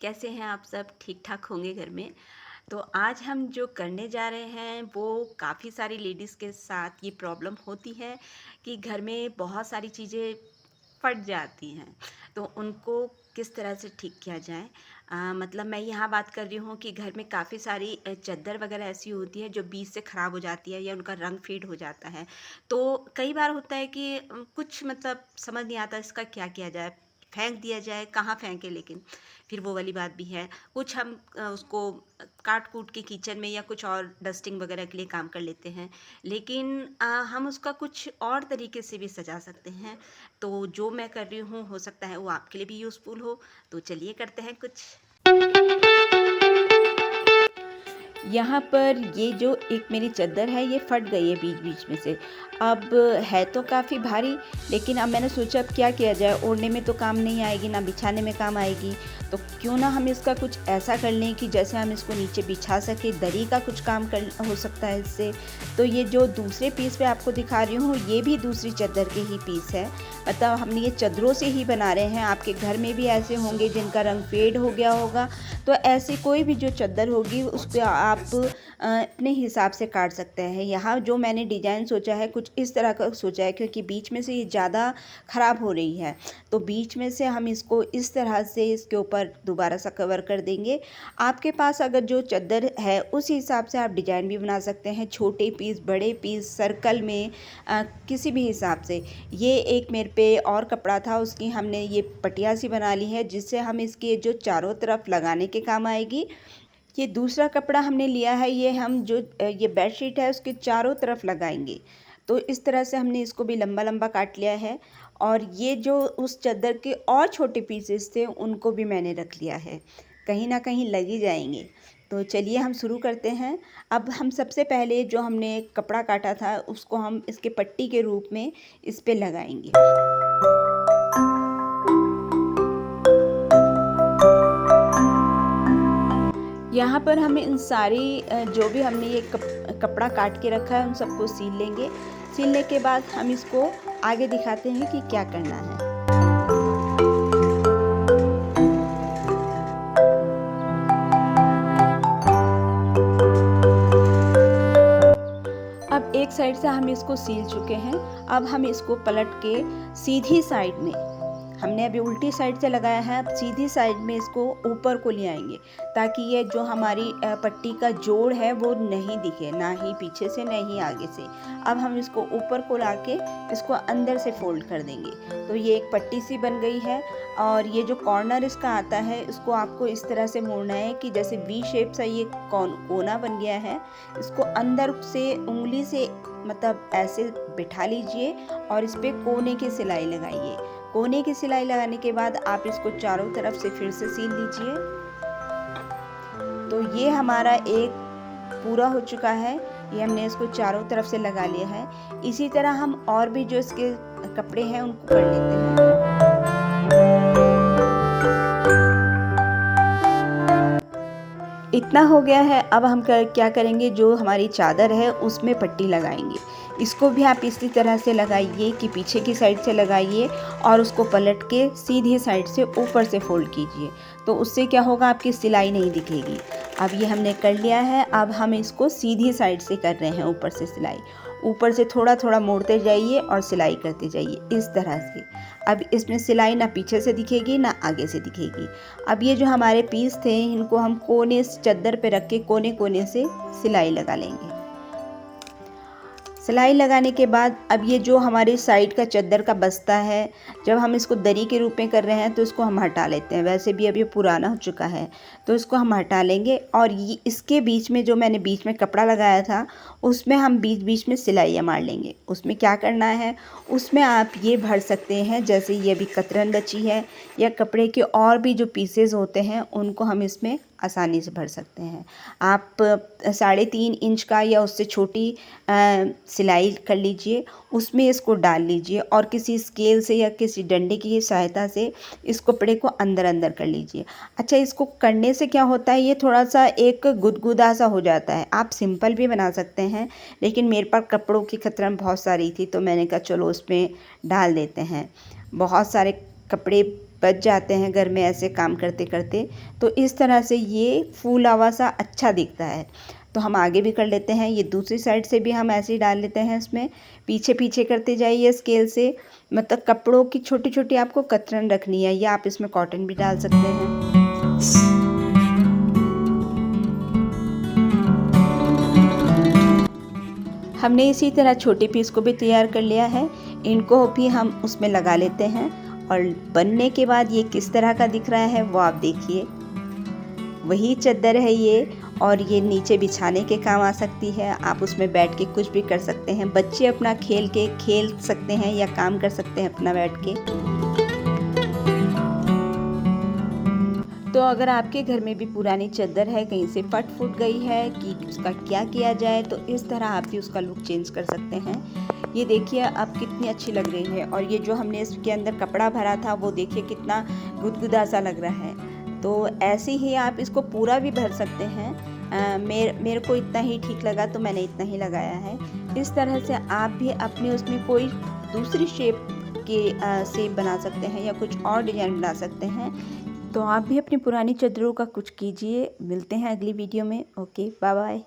कैसे हैं आप सब? ठीक-ठाक होंगे घर में। तो आज हम जो करने जा रहे हैं वो काफ़ी सारी लेडीज़ के साथ ये प्रॉब्लम होती है कि घर में बहुत सारी चीज़ें फट जाती हैं। तो उनको किस तरह से ठीक किया जाए? मतलब मैं यहाँ बात कर रही हूँ कि घर में काफ़ी सारी चद्दर वग़ैरह ऐसी होती है जो बीच से ख़राब हो जाती है या उनका रंग फ़ेड हो जाता है। तो कई बार होता है कि कुछ मतलब समझ नहीं आता इसका क्या किया जाए? फेंक दिया जाए, कहाँ फेंकें लेकिन? फिर वो वाली बात भी है। कुछ हम उसको काट-कूट के किचन में या कुछ और डस्टिंग वग़ैरह के लिए काम कर लेते हैं। लेकिन हम उसका कुछ और तरीके से भी सजा सकते हैं। तो जो मैं कर रही हूँ हो सकता है वो आपके लिए भी यूज़फुल हो। तो चलिए करते हैं कुछ। यहाँ पर ये जो एक मेरी चद्दर है ये फट गई है बीच-बीच में से। अब है तो काफ़ी भारी, लेकिन अब मैंने सोचा अब क्या किया जाए, ओढ़ने में तो काम नहीं आएगी, ना बिछाने में काम आएगी। तो क्यों ना हम इसका कुछ ऐसा कर लें कि जैसे हम इसको नीचे बिछा सकें, दरी का कुछ काम कर हो सकता है इससे। तो ये जो दूसरे पीस मैं आपको दिखा रही हूँ ये भी दूसरी चद्दर के ही पीस है। मतलब हमने ये चद्दरों से ही बना रहे हैं। आपके घर में भी ऐसे होंगे जिनका रंग फेड हो गया होगा। तो ऐसी कोई भी जो चद्दर होगी उसको आप अपने हिसाब से काट सकते हैं। यहाँ जो मैंने डिज़ाइन सोचा है कुछ इस तरह का सोचा है, क्योंकि बीच में से ये ज़्यादा ख़राब हो रही है। तो बीच में से हम इसको इस तरह से इसके ऊपर दोबारा सा कवर कर देंगे। आपके पास अगर जो चद्दर है उस हिसाब से आप डिज़ाइन भी बना सकते हैं, छोटे पीस, बड़े पीस, सर्कल में, किसी भी हिसाब से। ये एक मेरे पे और कपड़ा था, उसकी हमने ये पटिया सी बना ली है जिससे हम इसके जो चारों तरफ लगाने के काम आएगी। ये दूसरा कपड़ा हमने लिया है, ये हम जो ये बेडशीट है उसके चारों तरफ लगाएंगे। तो इस तरह से हमने इसको भी लंबा लंबा काट लिया है। और ये जो उस चादर के और छोटे पीसेस थे उनको भी मैंने रख लिया है, कहीं ना कहीं लग ही जाएंगे। तो चलिए हम शुरू करते हैं। अब हम सबसे पहले जो हमने कपड़ा काटा था उसको हम इसके पट्टी के रूप में इस पे लगाएंगे। यहाँ पर हमें इन सारी जो भी हमने ये कपड़ा काट के रखा है उन सबको सील लेंगे। सीलने के बाद हम इसको आगे दिखाते हैं कि क्या करना है। अब एक साइड से हम इसको सील चुके हैं। अब हम इसको पलट के सीधी साइड में, हमने अभी उल्टी साइड से लगाया है, अब सीधी साइड में इसको ऊपर को ले आएंगे ताकि ये जो हमारी पट्टी का जोड़ है वो नहीं दिखे, ना ही पीछे से ना ही आगे से। अब हम इसको ऊपर को लाके इसको अंदर से फोल्ड कर देंगे। तो ये एक पट्टी सी बन गई है। और ये जो कॉर्नर इसका आता है इसको आपको इस तरह से मोड़ना है कि जैसे वी शेप सा ये कोना बन गया है। इसको अंदर से उंगली से मतलब ऐसे बिठा लीजिए और इस पे कोने की सिलाई लगाइए। कोने की सिलाई लगाने के बाद आप इसको चारों तरफ से फिर से सील लीजिए। तो ये हमारा एक पूरा हो चुका है। ये हमने इसको चारों तरफ से लगा लिया है। इसी तरह हम और भी जो इसके कपड़े हैं उनको कर लेते हैं। इतना हो गया है। अब हम क्या करेंगे, जो हमारी चादर है उसमें पट्टी लगाएंगे। इसको भी आप इसी तरह से लगाइए कि पीछे की साइड से लगाइए और उसको पलट के सीधी साइड से ऊपर से फोल्ड कीजिए। तो उससे क्या होगा, आपकी सिलाई नहीं दिखेगी। अब ये हमने कर लिया है। अब हम इसको सीधी साइड से कर रहे हैं, ऊपर से सिलाई, ऊपर से थोड़ा थोड़ा मोड़ते जाइए और सिलाई करते जाइए इस तरह से। अब इसमें सिलाई ना पीछे से दिखेगी ना आगे से दिखेगी। अब ये जो हमारे पीस थे इनको हम कोने चादर पे रख के कोने कोने से सिलाई लगा लेंगे। सिलाई लगाने के बाद अब ये जो हमारी साइड का चादर का बस्ता है, जब हम इसको दरी के रूप में कर रहे हैं तो इसको हम हटा लेते हैं। वैसे भी अभी पुराना हो चुका है तो इसको हम हटा लेंगे। और ये इसके बीच में जो मैंने बीच में कपड़ा लगाया था उसमें हम बीच बीच में सिलाइयाँ मार लेंगे। उसमें क्या करना है, उसमें आप ये भर सकते हैं, जैसे ये अभी कतरन बची है या कपड़े के और भी जो पीसेज होते हैं उनको हम इसमें आसानी से भर सकते हैं। आप 3.5 इंच का या उससे छोटी सिलाई कर लीजिए, उसमें इसको डाल लीजिए और किसी स्केल से या किसी डंडे की सहायता से इस कपड़े को अंदर अंदर कर लीजिए। अच्छा, इसको करने से क्या होता है, ये थोड़ा सा एक गुदगुदा सा हो जाता है। आप सिंपल भी बना सकते हैं, लेकिन मेरे पास कपड़ों की कतरन बहुत सारी थी तो मैंने कहा चलो उसमें डाल देते हैं। बहुत सारे कपड़े बच जाते हैं घर में ऐसे काम करते करते। तो इस तरह से ये फूला हुआ सा अच्छा दिखता है। तो हम आगे भी कर लेते हैं, ये दूसरी साइड से भी हम ऐसे ही डाल लेते हैं इसमें। पीछे पीछे करते जाइए स्केल से, मतलब कपड़ों की छोटी छोटी आपको कतरन रखनी है, या आप इसमें कॉटन भी डाल सकते हैं। हमने इसी तरह छोटे पीस को भी तैयार कर लिया है, इनको भी हम उसमें लगा लेते हैं। और बनने के बाद ये किस तरह का दिख रहा है वो आप देखिए। वही चादर है ये, और ये नीचे बिछाने के काम आ सकती है। आप उसमें बैठ के कुछ भी कर सकते हैं, बच्चे अपना खेल सकते हैं या काम कर सकते हैं अपना बैठ के। तो अगर आपके घर में भी पुरानी चादर है, कहीं से फट फूट गई है कि उसका क्या किया जाए, तो इस तरह आप भी उसका लुक चेंज कर सकते हैं। ये देखिए अब कितनी अच्छी लग रही है, और ये जो हमने इसके अंदर कपड़ा भरा था वो देखिए कितना गुदगुदा सा लग रहा है। तो ऐसे ही आप इसको पूरा भी भर सकते हैं। मेरे को इतना ही ठीक लगा तो मैंने इतना ही लगाया है। इस तरह से आप भी अपने उसमें कोई दूसरी शेप बना सकते हैं, या कुछ और डिज़ाइन बना सकते हैं। तो आप भी अपनी पुरानी चादरों का कुछ कीजिए। मिलते हैं अगली वीडियो में। Okay, bye bye.